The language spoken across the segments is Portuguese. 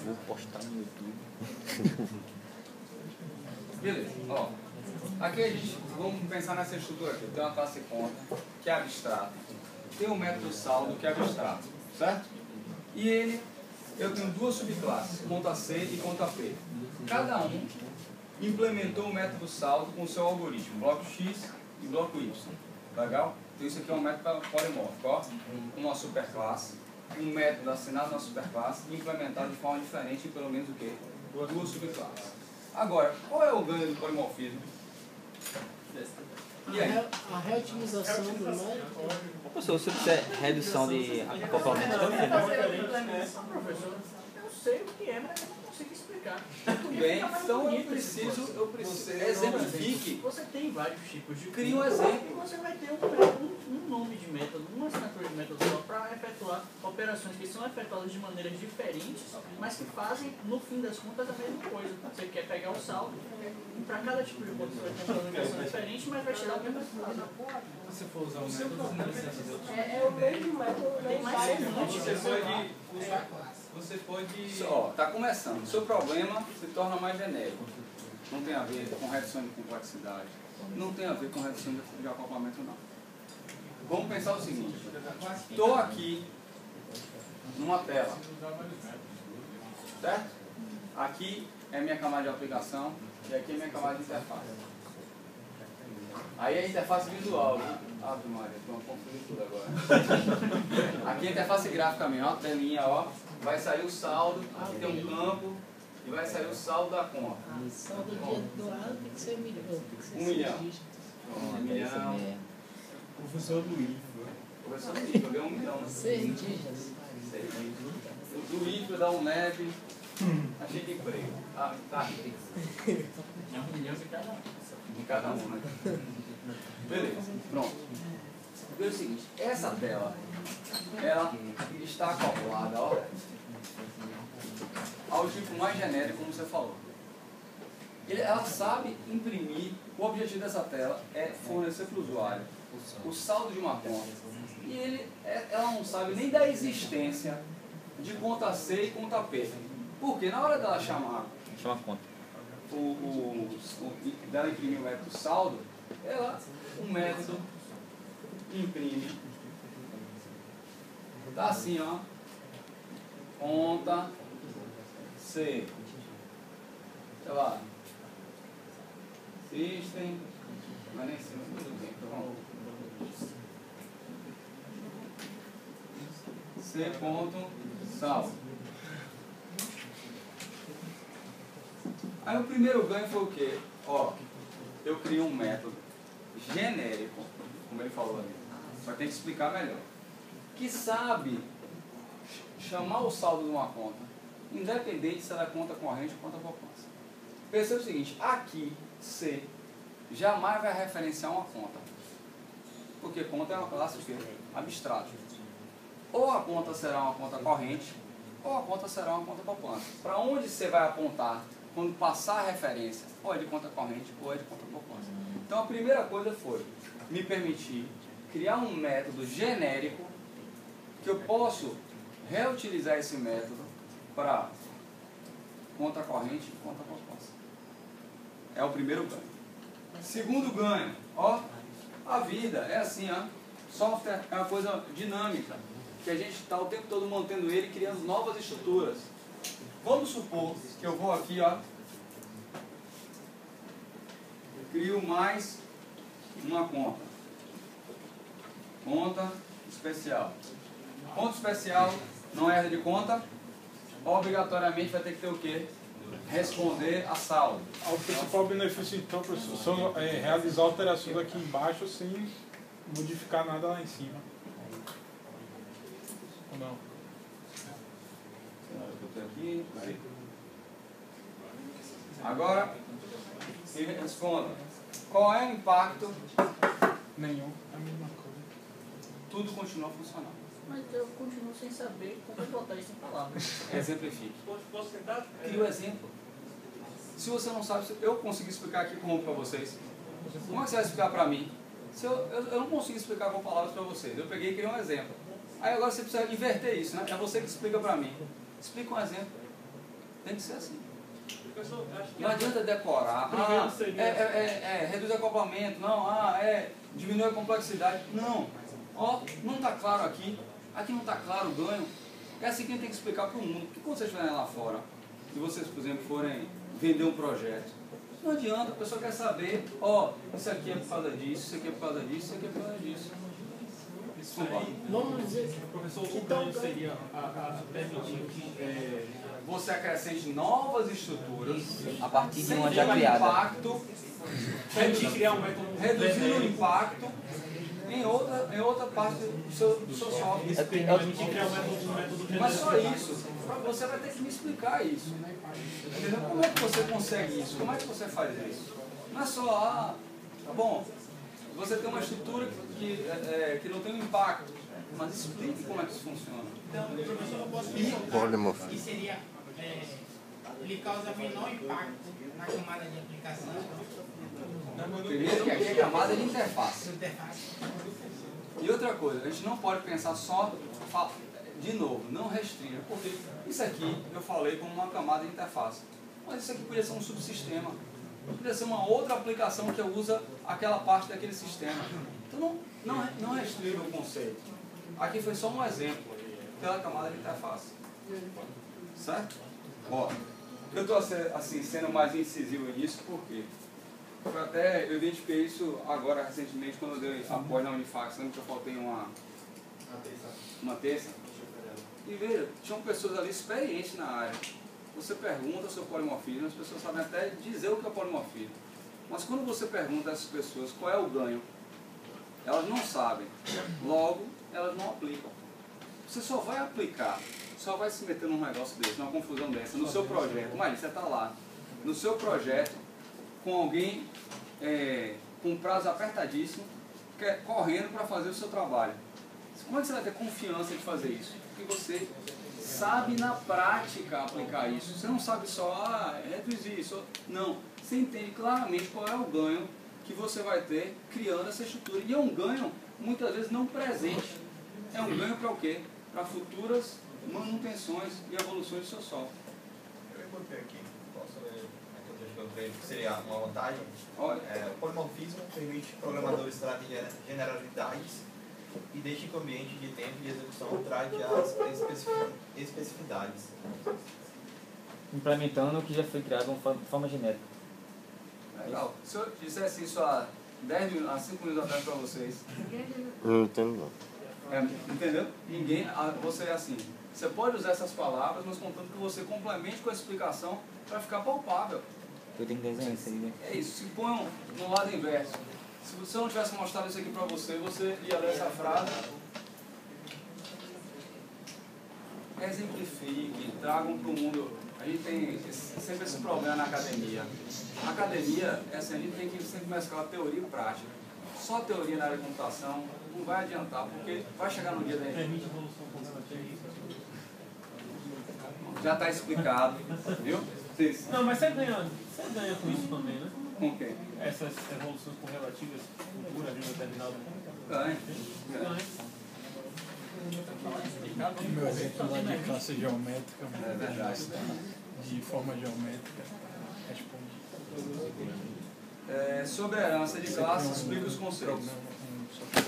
Vou postar no YouTube. Beleza, ó. Aqui a gente, vamos pensar nessa estrutura aqui. Tem uma classe conta, que é abstrata. Tem um método saldo, que é abstrato, certo? E eu tenho duas subclasses, conta C e conta P. Cada um implementou o método saldo com o seu algoritmo, bloco X e bloco Y. Legal? Então isso aqui é um método polimórfico, ó. Uma superclasse, um método assinado na superclasse, implementado de forma diferente em pelo menos o quê? Duas subclasses. Agora, qual é o ganho do polimorfismo? E aí? A reutilização do método. Professor, se você fizer redução de acoplamento também, né? Professor, eu sei o que é, mas eu não consigo explicar. Tudo bem, então eu preciso exemplifique. Você tem vários tipos de Cria um conta, exemplo. E você vai ter um nome de método, uma assinatura de método só para efetuar operações que são efetuadas de maneiras diferentes, mas que fazem, no fim das contas, a mesma coisa. Você quer pegar o saldo, e para cada tipo de conta você vai ter uma implementação diferente, mas vai te dar o mesmo resultado. Se você for usar o método, você não precisa de outro. É o mesmo método. Tem mais semelhante. Você pode... Ó, tá começando. O seu problema se torna mais genérico. Não tem a ver com redução de complexidade. Não tem a ver com redução de acoplamento, não. Vamos pensar o seguinte. Estou aqui numa tela. Certo? Aqui é minha camada de aplicação e aqui é minha camada de interface. Aí é a interface visual, né? Ave Maria, estou confundindo tudo agora. Aqui é a interface gráfica mesmo, ó, telinha, ó. Vai sair o saldo, aqui tem um campo e vai sair o saldo da conta. O saldo de dourado tem que ser milhão. Tem que ser 1 milhão. 6 dígitos. 1 milhão. Professor do IFA. Professor do IFA, deu 1 milhão. 6 dígitos. 6 dígitos. O do IFA dá um leve. Achei que emprego. Ah, tá. É 1 milhão de cada um. De cada um, né? Beleza, pronto. Veja o seguinte, essa tela, ela está acoplada, ó, ao tipo mais genérico, como você falou. Ela sabe imprimir, o objetivo dessa tela é fornecer para o usuário o saldo de uma conta. E ela não sabe nem da existência de conta C e conta P. Porque na hora dela chamar Chama a conta. dela imprimir o método saldo, o método imprime. Tá assim, ó. Conta C. Sei lá. System. Mas nem sei, mas tudo bem. Pronto. C ponto saldo. Aí o primeiro ganho foi o quê? Ó, eu criei um método genérico, como ele falou ali, só tem que explicar melhor, que sabe chamar o saldo de uma conta, independente se ela é conta corrente ou conta poupança. Perceba o seguinte, aqui, C, jamais vai referenciar uma conta, porque conta é uma classe abstrata. Ou a conta será uma conta corrente, ou a conta será uma conta poupança. Para onde você vai apontar quando passar a referência, ou é de conta corrente ou é de conta poupança. Então a primeira coisa foi me permitir criar um método genérico que eu posso reutilizar esse método para conta corrente e conta poupança. É o primeiro ganho. Segundo ganho, ó, a vida é assim, ó, software é uma coisa dinâmica, que a gente está o tempo todo mantendo ele e criando novas estruturas. Vamos supor que eu vou aqui, ó, crio mais uma conta. Conta especial. Conta especial não é de conta, obrigatoriamente vai ter que ter o quê? Responder a saldo. O principal benefício, então, professor, é realizar alterações aqui embaixo sem modificar nada lá em cima. Ou não? Aqui. Agora, me responda. Qual é o impacto? Nenhum. É a mesma coisa. Tudo continua funcionando. Mas eu continuo sem saber como botar isso em palavras. Exemplifique. Posso tentar? Cria o exemplo. Se você não sabe, se eu conseguir explicar aqui como para vocês, como é que você vai explicar para mim? Se eu não consigo explicar com palavras para vocês. Eu peguei e criei um exemplo. Aí agora você precisa inverter isso, né? É você que explica para mim. Explica um exemplo. Tem que ser assim. Professor, acho que Não adianta decorar, Primeiro seria- reduz acoplamento, não, diminui a complexidade. Não, não está claro aqui não está claro o ganho. É assim que a gente tem que explicar para o mundo. Porque quando vocês estiverem lá fora, se vocês, por exemplo, forem vender um projeto, não adianta, a pessoa quer saber, isso aqui é por causa disso, isso aqui é por causa disso, isso aqui é por causa disso. isso aí, Vamos dizer, professor, o então, ganho seria a permitir que Você acrescente novas estruturas, A partir de sem uma ter já um criada. impacto, permitir criar um método reduzindo o impacto em outra parte do seu software. permitir criar um método Mas só isso, você vai ter que me explicar isso. Entendeu? Como é que você consegue isso? Como é que você faz isso? Não é só, tá bom, você tem uma estrutura que não tem um impacto, mas explique como é que isso funciona. Então, professor, eu posso pensar que seria, ele causa menor impacto na camada de aplicação Primeiro que aqui é camada de interface. do interface. E outra coisa, a gente não pode pensar só, de novo, não restringe, porque isso aqui eu falei como uma camada de interface. Mas isso aqui podia ser um subsistema, podia ser uma outra aplicação que usa aquela parte daquele sistema. Então não restringe o conceito. Aqui foi só um exemplo pela camada de interface. Certo? Eu estou assim, sendo mais incisivo nisso, porque eu identifiquei isso agora recentemente quando eu dei apoio na Unifax, lembra que eu faltei uma terça? E veja, tinham pessoas ali experientes na área. Você pergunta sobre polimorfismo, as pessoas sabem até dizer o que é polimorfismo. Mas quando você pergunta a essas pessoas qual é o ganho, elas não sabem. Logo, elas não aplicam. Você só vai aplicar, só vai se meter num negócio desse, numa confusão dessa, no seu projeto. Mas você está lá, no seu projeto, com alguém com um prazo apertadíssimo, correndo para fazer o seu trabalho. Como é que você vai ter confiança de fazer isso? Porque você sabe na prática aplicar isso. Você não sabe só reduzir isso. Não. Você entende claramente qual é o ganho que você vai ter criando essa estrutura. E é um ganho, muitas vezes, não presente. É um ganho para o quê? Para futuras manutenções e evoluções do seu software. Eu botei aqui, posso ler aqui o trecho que seria uma vantagem. Olha, O polimorfismo permite programadores tratem generalidades e deixa que o ambiente de tempo de execução trate as especificidades. Implementando o que já foi criado de forma genérica. legal. Se eu dissesse isso há 5 minutos atrás para vocês, Não entendo não. entendeu? Você é assim, você pode usar essas palavras, mas contanto que você complemente com a explicação para ficar palpável. Eu tenho que desenhar isso aí, né? É isso, se põe no lado inverso. Se eu não tivesse mostrado isso aqui para você, você ia ler essa frase, exemplifique, tragam para o mundo. A gente tem sempre esse problema na academia. A academia, a gente tem que sempre mesclar teoria e prática. Só teoria na área de computação não vai adiantar, porque vai chegar no dia da gente. Já está explicado, viu? Não, mas você ganha com isso também, né? Com quem? Essas evoluções correlativas cultura de um determinado Ganha. Meu exemplo lá de classe geométrica, É verdade. de forma geométrica, responde. Sobre a herança de classe, explica os conceitos.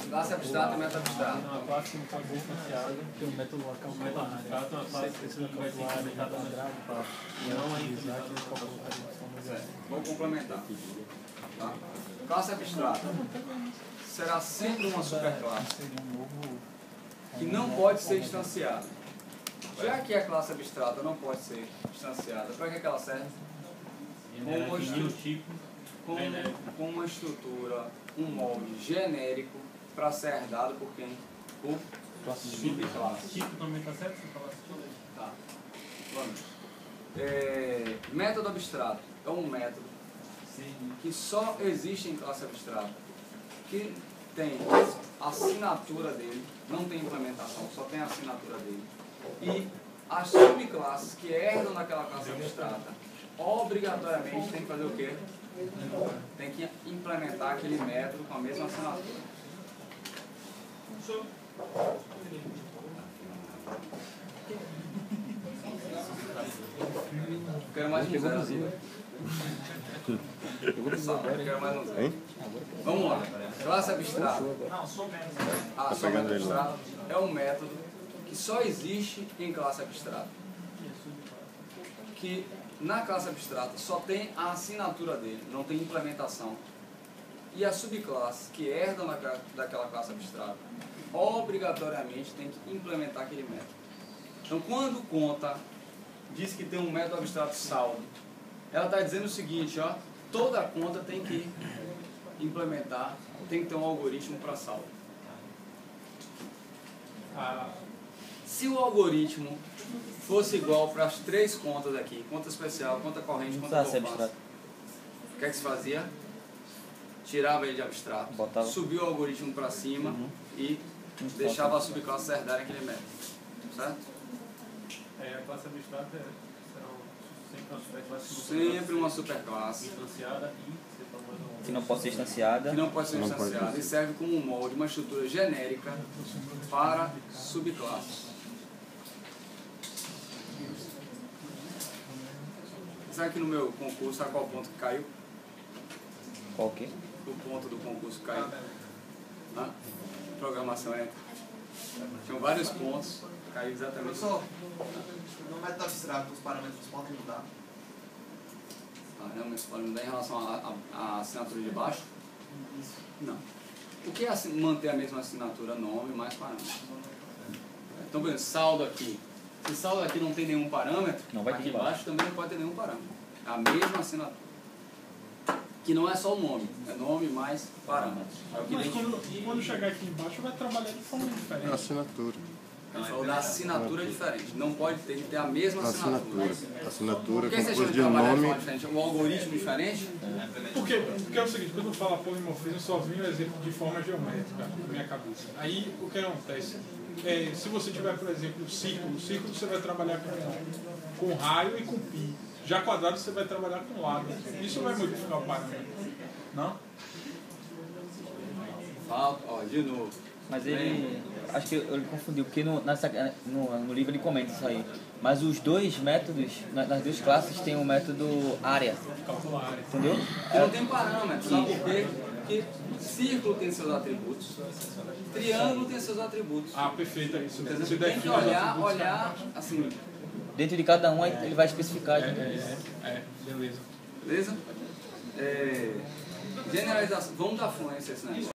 Classe abstrata e meta abstrata. Uma classe não está distanciada, Tem um método local o método abstrato é uma classe que vai ser implementada na grade e não é implementada. Vou complementar. Tá? Classe abstrata será sempre uma superclasse que não pode ser instanciada. Já que a classe abstrata não pode ser instanciada, para que ela serve? Com uma estrutura, um molde genérico para ser herdado por quem? Por subclasse. Tipo também está certo? Você fala assim? Tá. Vamos. Método abstrato é um método que só existe em classe abstrata, que tem a assinatura dele, não tem implementação, só tem a assinatura dele. E as subclasses que herdam daquela classe abstrata, obrigatoriamente tem que fazer o quê? Tem que implementar aquele método com a mesma assinatura. quero mais um zero aqui. Eu quero mais um zero. Vamos lá. Classe abstrata. A classe abstrata é um método que só existe em classe abstrata. Que na classe abstrata só tem a assinatura dele, não tem implementação. E as subclasses que herdam daquela classe abstrata obrigatoriamente tem que implementar aquele método. Então, quando conta diz que tem um método abstrato saldo, ela está dizendo o seguinte, ó, toda conta tem que implementar, tem que ter um algoritmo para saldo. Se o algoritmo fosse igual para as três contas aqui, conta especial, conta corrente, conta compasso, o que é que se fazia? Tirava ele de abstrato, subia o algoritmo para cima e deixava a subclasse herdar aquele método, certo? A classe abstrata sempre uma superclasse que não pode ser instanciada. Que não pode ser instanciada e serve como um molde, uma estrutura genérica para subclasses. Sabe que no meu concurso, sabe qual ponto que caiu? Qual que? O ponto do concurso caiu. Programação é. Tinham vários pontos, caiu exatamente. Professor, no método abstrato os parâmetros podem mudar? Não, mas pode mudar em relação à assinatura de baixo? Não. O que é manter a mesma assinatura? Nome mais parâmetro. Então, por exemplo, saldo aqui. Se saldo aqui não tem nenhum parâmetro, não vai ter aqui embaixo também não pode ter nenhum parâmetro. É a mesma assinatura. Que não é só o nome, é nome mais parâmetro. Mas quando chegar aqui embaixo vai trabalhar de forma diferente. Assinatura. Eu falo da assinatura diferente. Não pode ter que ter a mesma assinatura. Assinatura Por que você composta de trabalhar de nome. forma diferente? Um algoritmo diferente? Porque é o seguinte, quando eu falo polimorfismo, só vem o exemplo de forma geométrica na minha cabeça. Aí o que acontece? Se você tiver, por exemplo, círculo você vai trabalhar com raio e com pi. Já quadrado você vai trabalhar com lado. Isso vai modificar o parâmetro. Não? Falta, ó, de novo. Mas ele, acho que ele confundiu, porque no livro ele comenta isso aí. Mas os dois métodos, nas duas classes, tem o método área. Entendeu? Não tem parâmetro, sabe por quê? Porque círculo tem seus atributos, triângulo tem seus atributos. Perfeito, é isso. Você tem que olhar assim. Dentro de cada um ele vai especificar. Beleza. Beleza? Generalização. Vamos dar fluência a esse negócio.